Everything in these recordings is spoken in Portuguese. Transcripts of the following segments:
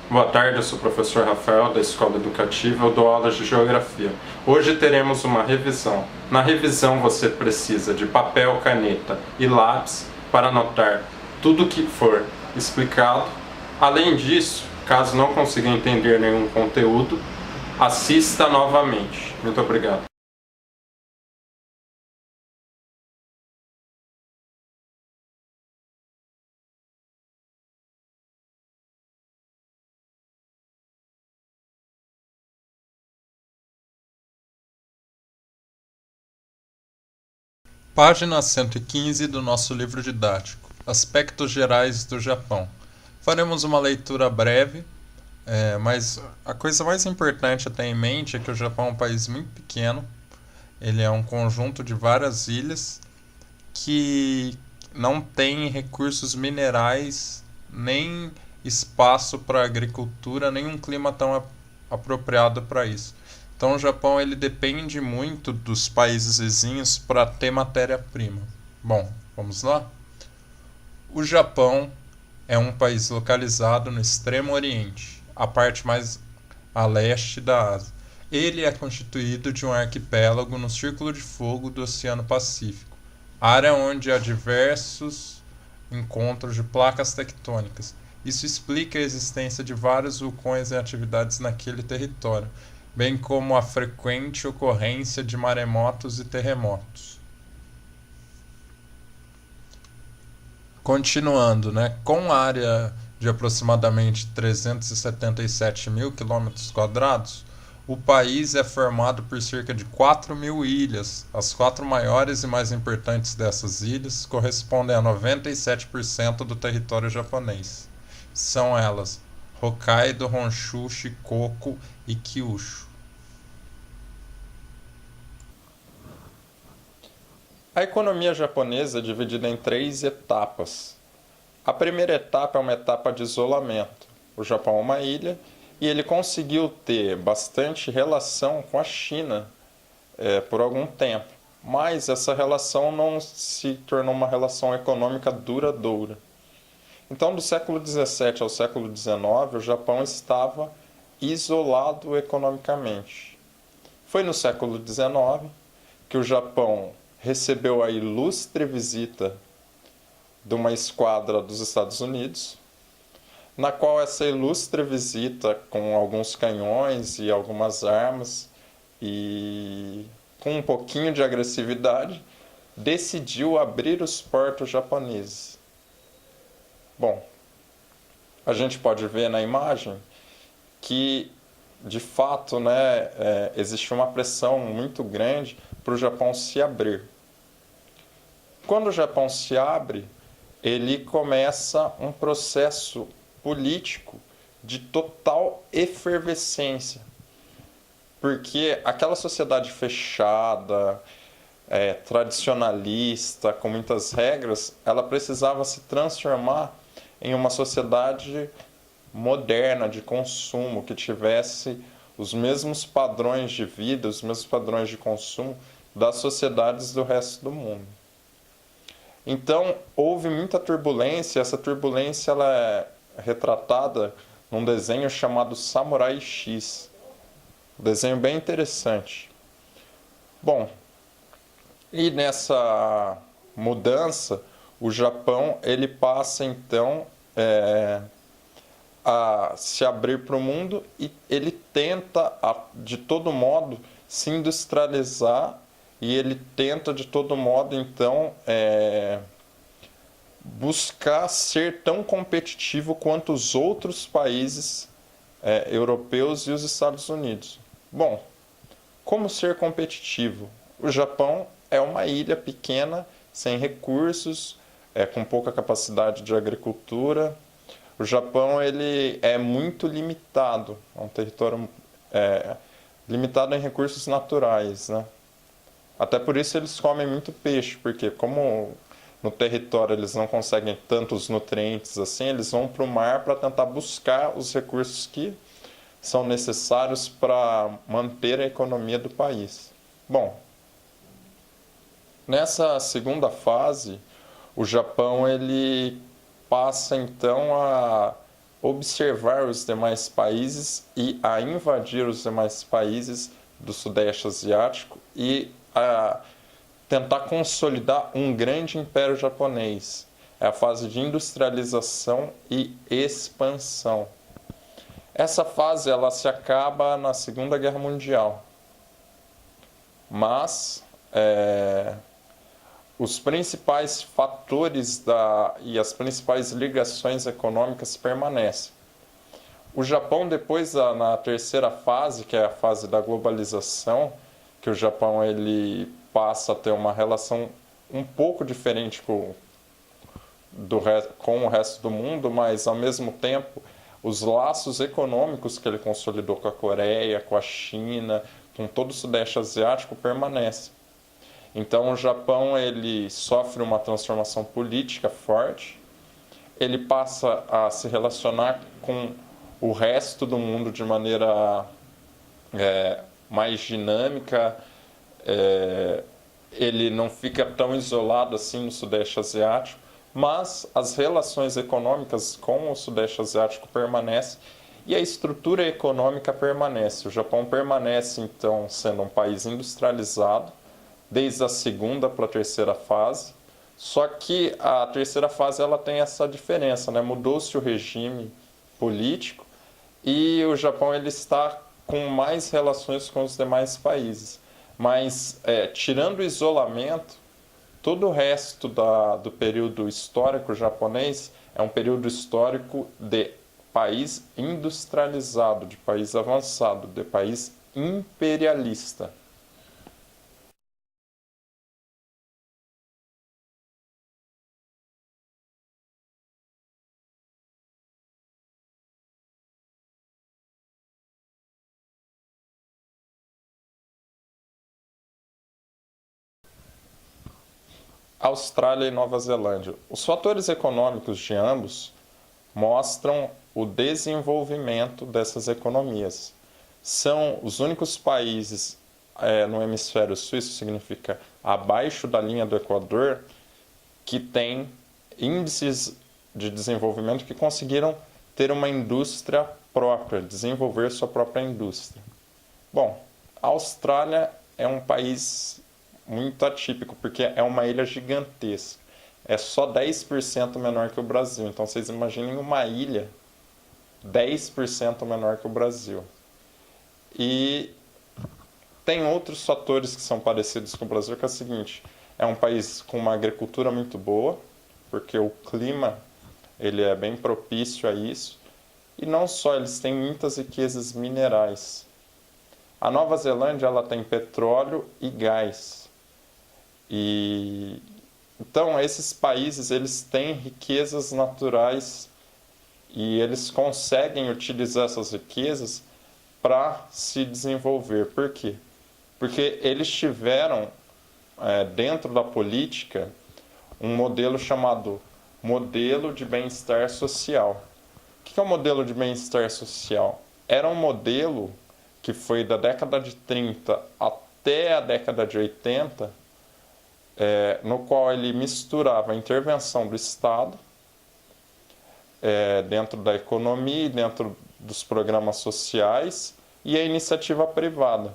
Boa tarde, eu sou o professor Rafael da Escola Educativa, eu dou aulas de Geografia. Hoje teremos uma revisão. Na revisão você precisa de papel, caneta e lápis para anotar tudo o que for explicado. Além disso, caso não consiga entender nenhum conteúdo, assista novamente. Muito obrigado. Página 115 do nosso livro didático, Aspectos Gerais do Japão. Faremos uma leitura breve, mas a coisa mais importante a ter em mente é que o Japão é um país muito pequeno. Ele é um conjunto de várias ilhas que não tem recursos minerais, nem espaço para agricultura, nem um clima tão apropriado para isso. Então o Japão ele depende muito dos países vizinhos para ter matéria-prima. Bom, vamos lá? O Japão é um país localizado no extremo oriente, a parte mais a leste da Ásia. Ele é constituído de um arquipélago no Círculo de Fogo do Oceano Pacífico, área onde há diversos encontros de placas tectônicas. Isso explica a existência de vários vulcões em atividades naquele território, bem como a frequente ocorrência de maremotos e terremotos. Continuando, com área de aproximadamente 377 mil km², o país é formado por cerca de 4.000 ilhas. As 4 maiores e mais importantes dessas ilhas correspondem a 97% do território japonês. São elas Hokkaido, Honshu, Shikoku e Kyushu. A economia japonesa é dividida em 3 etapas. A primeira etapa é uma etapa de isolamento. O Japão é uma ilha e ele conseguiu ter bastante relação com a China por algum tempo, mas essa relação não se tornou uma relação econômica duradoura. Então, do século XVII ao século XIX, o Japão estava isolado economicamente. Foi no século XIX que o Japão recebeu a ilustre visita de uma esquadra dos Estados Unidos, na qual essa ilustre visita, com alguns canhões e algumas armas e com um pouquinho de agressividade, decidiu abrir os portos japoneses. Bom, a gente pode ver na imagem que, de fato, existe uma pressão muito grande para o Japão se abrir. Quando o Japão se abre, ele começa um processo político de total efervescência, porque aquela sociedade fechada, tradicionalista, com muitas regras, ela precisava se transformar em uma sociedade moderna de consumo, que tivesse os mesmos padrões de vida, os mesmos padrões de consumo das sociedades do resto do mundo. Então, houve muita turbulência. Essa turbulência ela é retratada num desenho chamado Samurai X. Um desenho bem interessante. Bom, e nessa mudança, o Japão ele passa então a se abrir para o mundo e ele tenta, de todo modo, se industrializar e ele tenta, de todo modo, então, buscar ser tão competitivo quanto os outros países europeus e os Estados Unidos. Bom, como ser competitivo? O Japão é uma ilha pequena, sem recursos, com pouca capacidade de agricultura. O Japão ele é muito limitado, é um território limitado em recursos naturais, Até por isso eles comem muito peixe, porque como no território eles não conseguem tantos nutrientes assim, eles vão para o mar para tentar buscar os recursos que são necessários para manter a economia do país. Bom, nessa segunda fase, o Japão ele passa então a observar os demais países e a invadir os demais países do Sudeste Asiático e a tentar consolidar um grande império japonês. É a fase de industrialização e expansão. Essa fase ela se acaba na Segunda Guerra Mundial, mas os principais fatores e as principais ligações econômicas permanecem. O Japão, depois na terceira fase, que é a fase da globalização, que o Japão ele passa a ter uma relação um pouco diferente com o resto do mundo, mas ao mesmo tempo os laços econômicos que ele consolidou com a Coreia, com a China, com todo o Sudeste Asiático permanecem. Então o Japão ele sofre uma transformação política forte, ele passa a se relacionar com o resto do mundo de maneira mais dinâmica, ele não fica tão isolado assim no Sudeste Asiático, mas as relações econômicas com o Sudeste Asiático permanecem e a estrutura econômica permanece. O Japão permanece, então, sendo um país industrializado, desde a segunda para a terceira fase, só que a terceira fase ela tem essa diferença, né? Mudou-se o regime político e o Japão ele está com mais relações com os demais países. Mas, tirando o isolamento, todo o resto do período histórico japonês é um período histórico de país industrializado, de país avançado, de país imperialista. Austrália e Nova Zelândia. Os fatores econômicos de ambos mostram o desenvolvimento dessas economias. São os únicos países no hemisfério sul, isso significa abaixo da linha do Equador, que têm índices de desenvolvimento que conseguiram ter uma indústria própria, desenvolver sua própria indústria. Bom, a Austrália é um país muito atípico, porque é uma ilha gigantesca. É só 10% menor que o Brasil. Então vocês imaginem uma ilha 10% menor que o Brasil. E tem outros fatores que são parecidos com o Brasil, que é o seguinte: é um país com uma agricultura muito boa, porque o clima ele é bem propício a isso. E não só, eles têm muitas riquezas minerais. A Nova Zelândia ela tem petróleo e gás. Então esses países eles têm riquezas naturais e eles conseguem utilizar essas riquezas para se desenvolver. Por quê? Porque eles tiveram dentro da política um modelo chamado modelo de bem-estar social. O que é o modelo de bem-estar social? Era um modelo que foi da década de 30 até a década de 80, no qual ele misturava a intervenção do Estado dentro da economia, dentro dos programas sociais e a iniciativa privada.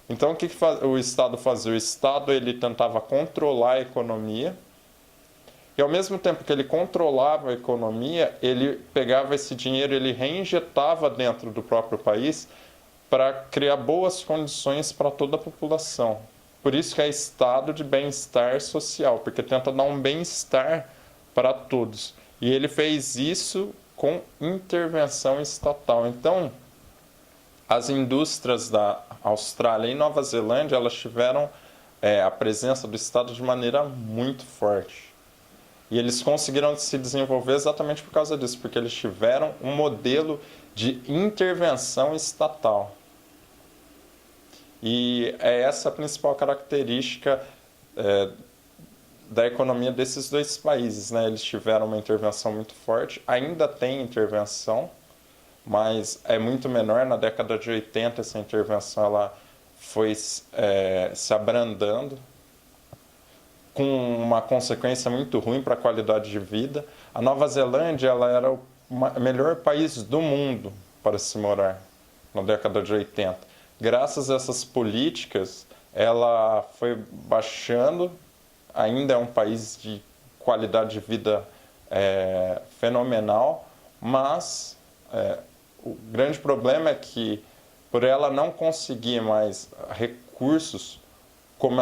Então, o que o Estado fazia? O Estado ele tentava controlar a economia e, ao mesmo tempo que ele controlava a economia, ele pegava esse dinheiro e ele reinjetava dentro do próprio país para criar boas condições para toda a população. Por isso que é estado de bem-estar social, porque tenta dar um bem-estar para todos. E ele fez isso com intervenção estatal. Então, as indústrias da Austrália e Nova Zelândia, elas tiveram a presença do Estado de maneira muito forte. E eles conseguiram se desenvolver exatamente por causa disso, porque eles tiveram um modelo de intervenção estatal. E é essa a principal característica da economia desses dois países, né? Eles tiveram uma intervenção muito forte, ainda tem intervenção, mas é muito menor. Na década de 80 essa intervenção ela foi se abrandando, com uma consequência muito ruim para a qualidade de vida. A Nova Zelândia ela era melhor país do mundo para se morar na década de 80. Graças a essas políticas, ela foi baixando, ainda é um país de qualidade de vida fenomenal, mas o grande problema é que, por ela não conseguir mais recursos, como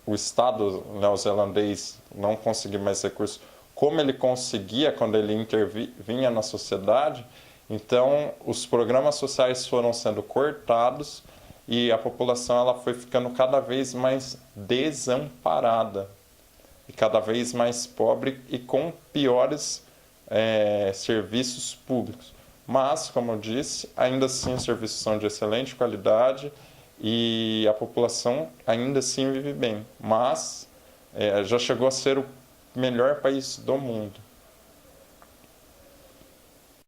o Estado neozelandês não conseguir mais recursos, como ele conseguia quando ele intervinha na sociedade, então os programas sociais foram sendo cortados e a população ela foi ficando cada vez mais desamparada e cada vez mais pobre e com piores serviços públicos. Mas, como eu disse, ainda assim os serviços são de excelente qualidade e a população ainda assim vive bem. Mas já chegou a ser o melhor país do mundo.